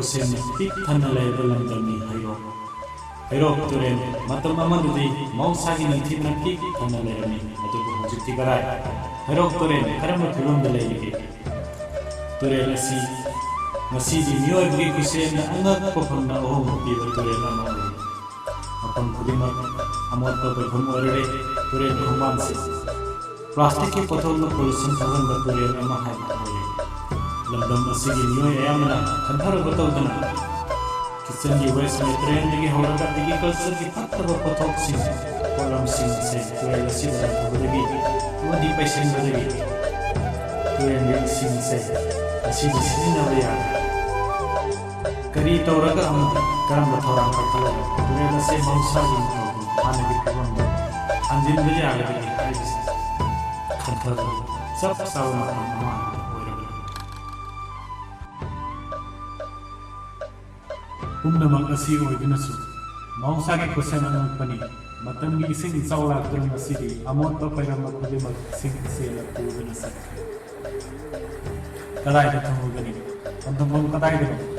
ꯈꯨꯁꯦꯝ ꯄꯤꯛ ꯊꯟꯅ ꯂꯩꯔꯕ ꯂꯝꯗꯝꯅꯤ ꯍꯩꯔꯣꯛ ꯍꯩꯔꯣꯛ ꯇꯨꯔꯦꯜ ꯃꯇꯝ ꯑꯃꯗꯗꯤ ꯃꯍꯧꯁꯥꯒꯤ ꯅꯤꯡꯊꯤꯅ ꯄꯤꯛ ꯊꯟꯅ ꯂꯩꯔꯝꯃꯤ ꯑꯗꯨꯕꯨ ꯍꯧꯖꯤꯛꯇꯤ ꯀꯔꯥꯏ ꯍꯩꯔꯣꯛ ꯇꯨꯔꯦꯜ ꯀꯔꯝꯕ ꯐꯤꯕꯝꯗ ꯂꯩꯔꯤꯒꯦ ꯇꯨꯔꯦꯜ ꯑꯁꯤ ꯉꯁꯤꯗꯤ ꯃꯤꯑꯣꯏꯕꯒꯤ ꯈꯨꯠꯁꯦꯝꯅ ꯑꯉꯛꯄ ꯐꯪꯅ ꯑꯍꯣꯡꯕ ꯄꯤꯕ ꯇꯨꯔꯦꯜ ꯑꯃ ꯑꯣꯏꯔꯤ ꯃꯐꯝ ꯈꯨꯗꯤꯡꯃꯛ ꯑꯃꯣꯠꯄ ꯄꯩꯐꯝ ꯑꯣꯏꯔꯦ ꯇꯨꯔꯦꯜ ꯈꯣꯡꯕꯥꯟꯁꯤ ꯄ꯭ꯂꯥꯁꯇꯤꯛꯀꯤ ꯄꯣꯠꯊꯣꯛꯅ ꯄꯣꯂꯨꯁꯟ ꯊꯣꯛꯍꯟꯕ ꯇꯨꯔꯦꯜ ꯑꯃ ꯍꯥꯏꯕ ꯑꯣꯏꯔꯦ ꯂꯝꯗꯝ ꯑꯁꯤꯒꯤ ꯃꯤꯑꯣꯏ ꯑꯌꯥꯝꯕꯅ ꯈꯟꯊꯔꯕ ꯇꯧꯗꯅ ꯀꯤꯆꯟꯒꯤ ꯋꯦꯁ ꯃꯦꯇꯔꯤꯌꯦꯜꯗꯒꯤ ꯍꯧꯔꯒ ꯑꯦꯒ꯭ꯔꯤꯀꯜꯆꯔꯒꯤ ꯐꯠꯇꯕ ꯄꯣꯠꯊꯣꯛꯁꯤꯡ ꯄꯣꯠꯂꯝꯁꯤꯡ ꯑꯁꯤ ꯇꯨꯔꯦꯜ ꯑꯁꯤꯗ ꯂꯪꯊꯕꯗꯒꯤ ꯑꯃꯗꯤ ꯄꯩꯁꯤꯟꯕꯗꯒꯤ ꯇꯨꯔꯦꯜꯒꯤ ꯏꯁꯤꯡ ꯑꯁꯤ ꯉꯁꯤꯗꯤ ꯁꯤꯖꯤꯟꯅꯕ ꯌꯥꯗ꯭ꯔꯦ ꯀꯔꯤ ꯇꯧꯔꯒ ꯑꯃꯗꯤ ꯀꯔꯝꯕ ꯊꯧꯔꯥꯡ ꯄꯥꯏꯈꯠꯂꯒ ꯇꯨꯔꯦꯜ ꯑꯁꯤ ꯃꯍꯧꯁꯥꯒꯤ ꯃꯊꯧꯗꯨ ꯍꯥꯟꯅꯒꯤ ꯐꯤꯕꯝꯗ ꯍꯟꯖꯤꯟꯕ ꯌꯥꯒꯗꯒꯦ ꯍꯥꯏꯕꯁꯤ ꯈꯟꯊꯕ ꯆꯞ ꯆꯥꯕ ꯃꯇꯝ ꯑꯃ ꯑꯣꯏꯔꯕꯅꯤ ꯄꯨꯝꯅꯃꯛ ꯑꯁꯤ ꯑꯣꯏꯗꯨꯅꯁꯨ ꯃꯍꯧꯁꯥꯒꯤ ꯈꯨꯠꯁꯦꯝ ꯑꯉꯛꯄꯅꯤ ꯃꯇꯝꯒꯤ ꯏꯁꯤꯡ ꯏꯆꯥꯎ ꯂꯥꯛꯇꯨꯅ ꯉꯁꯤꯗꯤ ꯑꯃꯣꯠꯄ ꯄꯩꯔꯝꯕ ꯈꯨꯗꯤꯡꯃꯛ ꯏꯁꯤꯡ ꯏꯆꯦꯜꯅ ꯄꯨꯗꯨꯅ ꯆꯠꯈ꯭ꯔꯦ ꯀꯗꯥꯏꯗ ꯊꯝꯃꯨꯒꯅꯤ ꯄꯟꯊꯨꯡꯐꯝ ꯀꯗꯥꯏꯗꯅꯣ